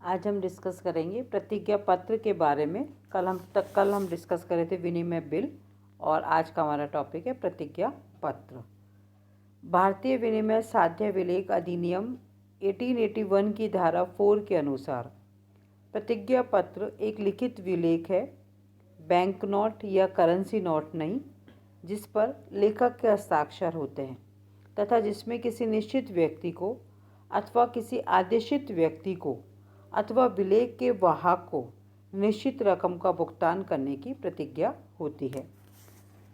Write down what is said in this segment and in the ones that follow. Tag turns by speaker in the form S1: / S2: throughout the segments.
S1: आज हम डिस्कस करेंगे प्रतिज्ञा पत्र के बारे में। कल हम डिस्कस कर रहे थे विनिमय बिल और आज का हमारा टॉपिक है प्रतिज्ञा पत्र। भारतीय विनिमय साध्य विलेख अधिनियम 1881 की धारा 4 के अनुसार प्रतिज्ञा पत्र एक लिखित विलेख है, बैंक नोट या करेंसी नोट नहीं, जिस पर लेखक के हस्ताक्षर होते हैं तथा जिसमें किसी निश्चित व्यक्ति को अथवा किसी आदेशित व्यक्ति को अथवा विलेख के वाहक को निश्चित रकम का भुगतान करने की प्रतिज्ञा होती है।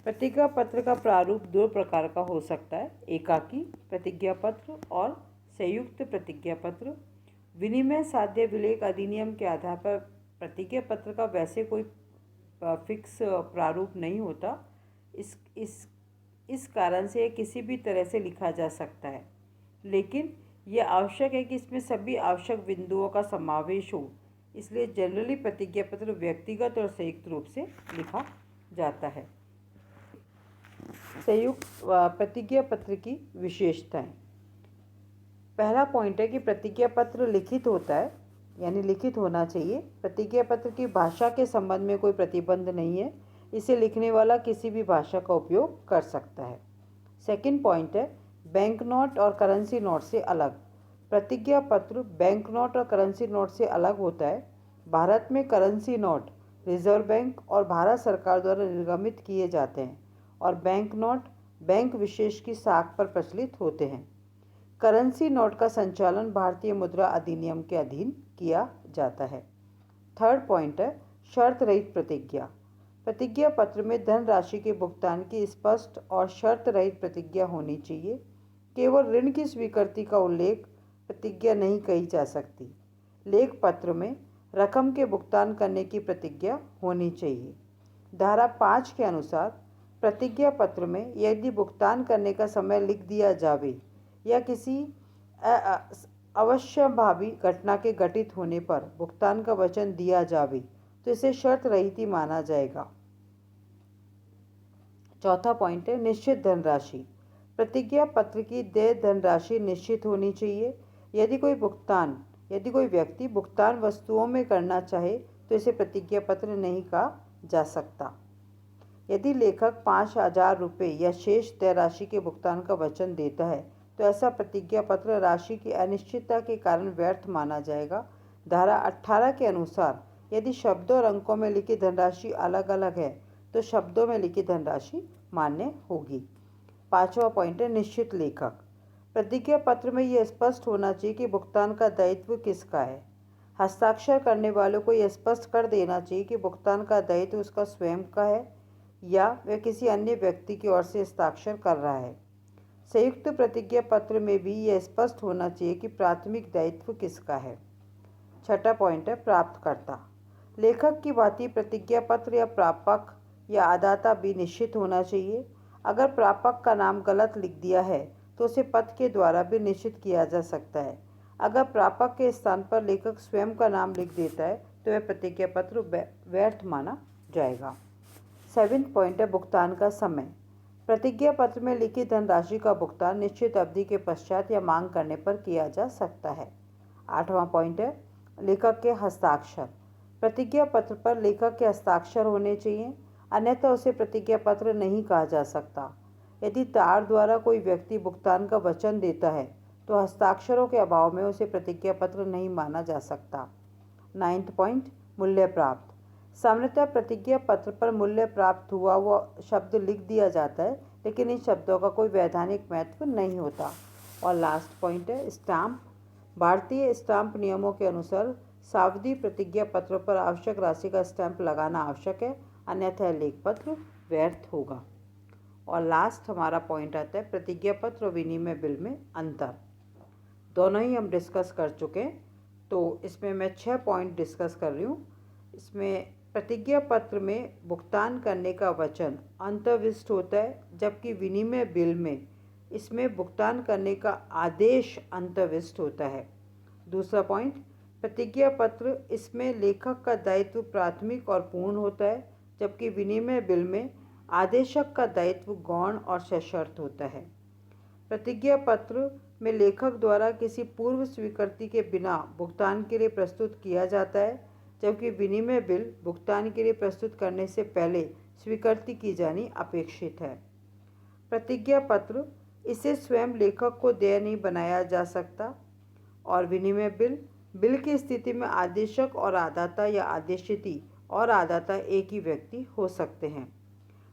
S1: प्रतिज्ञा पत्र का प्रारूप दो प्रकार का हो सकता है, एकाकी प्रतिज्ञा पत्र और संयुक्त प्रतिज्ञा पत्र। विनिमय साध्य विलेख अधिनियम के आधार पर प्रतिज्ञा पत्र का वैसे कोई फिक्स प्रारूप नहीं होता। इस कारण से यह किसी भी तरह से लिखा जा सकता है, लेकिन यह आवश्यक है कि इसमें सभी आवश्यक बिंदुओं का समावेश हो। इसलिए जनरली प्रतिज्ञा पत्र व्यक्तिगत और संयुक्त रूप से लिखा जाता है। संयुक्त प्रतिज्ञा पत्र की विशेषताएं। पहला पॉइंट है कि प्रतिज्ञा पत्र लिखित होता है, यानी लिखित होना चाहिए। प्रतिज्ञा पत्र की भाषा के संबंध में कोई प्रतिबंध नहीं है, इसे लिखने वाला किसी भी भाषा का उपयोग कर सकता है। सेकंड पॉइंट है बैंक नोट और करेंसी नोट से अलग। प्रतिज्ञा पत्र बैंक नोट और करेंसी नोट से अलग होता है। भारत में करेंसी नोट रिजर्व बैंक और भारत सरकार द्वारा निर्गमित किए जाते हैं और बैंक नोट बैंक विशेष की साख पर प्रचलित होते हैं। करेंसी नोट का संचालन भारतीय मुद्रा अधिनियम के अधीन किया जाता है। थर्ड पॉइंट है शर्त रहित प्रतिज्ञा। प्रतिज्ञा पत्र में धनराशि के भुगतान की स्पष्ट और शर्त रहित प्रतिज्ञा होनी चाहिए। केवल ऋण की स्वीकृति का उल्लेख प्रतिज्ञा नहीं कही जा सकती। लेख पत्र में रकम के भुगतान करने की प्रतिज्ञा होनी चाहिए। धारा 5 के अनुसार प्रतिज्ञा पत्र में यदि भुगतान करने का समय लिख दिया जावे या किसी अवश्यंभावी घटना के घटित होने पर भुगतान का वचन दिया जावे तो इसे शर्त रहित ही माना जाएगा। चौथा पॉइंट है निश्चित धनराशि। प्रतिज्ञा पत्र की देय धनराशि निश्चित होनी चाहिए। यदि कोई व्यक्ति भुगतान वस्तुओं में करना चाहे तो इसे प्रतिज्ञा पत्र नहीं कहा जा सकता। यदि लेखक 5,000 रुपये या शेष देय राशि के भुगतान का वचन देता है तो ऐसा प्रतिज्ञा पत्र राशि की अनिश्चितता के कारण व्यर्थ माना जाएगा। धारा 18 के अनुसार यदि शब्दों और अंकों में लिखी धनराशि अलग अलग है तो शब्दों में लिखी धनराशि मान्य होगी। पांचवा पॉइंट है निश्चित लेखक। प्रतिज्ञा पत्र में यह स्पष्ट होना चाहिए कि भुगतान का दायित्व किसका है। हस्ताक्षर करने वालों को यह स्पष्ट कर देना चाहिए कि भुगतान का दायित्व उसका स्वयं का है या वह किसी अन्य व्यक्ति की ओर से हस्ताक्षर कर रहा है। संयुक्त प्रतिज्ञा पत्र में भी यह स्पष्ट होना चाहिए कि प्राथमिक दायित्व किसका है। छठा पॉइंट है प्राप्तकर्ता। लेखक की भांति प्रतिज्ञा पत्र या प्रापक या आदाता भी निश्चित होना चाहिए। अगर प्रापक का नाम गलत लिख दिया है तो उसे पत्र के द्वारा भी निश्चित किया जा सकता है। अगर प्रापक के स्थान पर लेखक स्वयं का नाम लिख देता है तो वह प्रतिज्ञा पत्र व्यर्थ माना जाएगा। सेवेंथ पॉइंट है भुगतान का समय। प्रतिज्ञा पत्र में लिखित धनराशि का भुगतान निश्चित अवधि के पश्चात या मांग करने पर किया जा सकता है। आठवां पॉइंट है लेखक के हस्ताक्षर। प्रतिज्ञा पत्र पर लेखक के हस्ताक्षर होने चाहिए, अन्यथा उसे प्रतिज्ञा पत्र नहीं कहा जा सकता। यदि तार द्वारा कोई व्यक्ति भुगतान का वचन देता है तो हस्ताक्षरों के अभाव में उसे प्रतिज्ञा पत्र नहीं माना जा सकता। नाइन्थ पॉइंट मूल्य प्राप्त। सामान्यतः प्रतिज्ञा पत्र पर मूल्य प्राप्त हुआ वो शब्द लिख दिया जाता है, लेकिन इन शब्दों का कोई वैधानिक महत्व नहीं होता। और लास्ट पॉइंट है स्टाम्प। भारतीय स्टाम्प नियमों के अनुसार सावधि प्रतिज्ञा पत्रों पर आवश्यक राशि का स्टैंप लगाना आवश्यक है, अन्यथा लेख पत्र व्यर्थ होगा। और लास्ट हमारा पॉइंट आता है प्रतिज्ञा पत्र और विनिमय बिल में अंतर। दोनों ही हम डिस्कस कर चुके हैं, तो इसमें मैं 6 पॉइंट डिस्कस कर रही हूँ। इसमें प्रतिज्ञा पत्र में भुगतान करने का वचन अंतर्विष्ट होता है, जबकि विनिमय बिल में इसमें भुगतान करने का आदेश अंतर्विष्ट होता है। दूसरा पॉइंट प्रतिज्ञा पत्र इसमें लेखक का दायित्व प्राथमिक और पूर्ण होता है, जबकि विनिमय बिल में आदेशक का दायित्व गौण और सशर्त होता है। प्रतिज्ञा पत्र में लेखक द्वारा किसी पूर्व स्वीकृति के बिना भुगतान के लिए प्रस्तुत किया जाता है, जबकि विनिमय बिल भुगतान के लिए प्रस्तुत करने से पहले स्वीकृति की जानी अपेक्षित है। प्रतिज्ञा पत्र, इसे स्वयं लेखक को देय नहीं बनाया जा सकता। और विनिमय बिल की स्थिति में आदेशक और आदाता या आदेशित और आदाता एक ही व्यक्ति हो सकते हैं।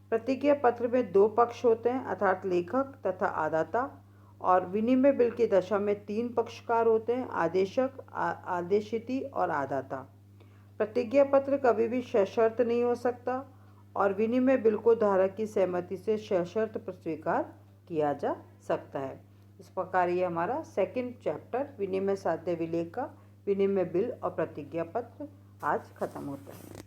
S1: प्रतिज्ञा पत्र में दो पक्ष होते हैं, अर्थात लेखक तथा आदाता। और विनिमय बिल की दशा में तीन पक्षकार होते हैं, आदेशक, आदेशित और आदाता। प्रतिज्ञा पत्र कभी भी सशर्त नहीं हो सकता और विनिमय बिल को धारक की सहमति से सशर्त स्वीकार किया जा सकता है। इस प्रकार ये हमारा सेकंड चैप्टर विनिमय साध्य विलेख का विनिमय बिल और प्रतिज्ञा पत्र आज खत्म होता है।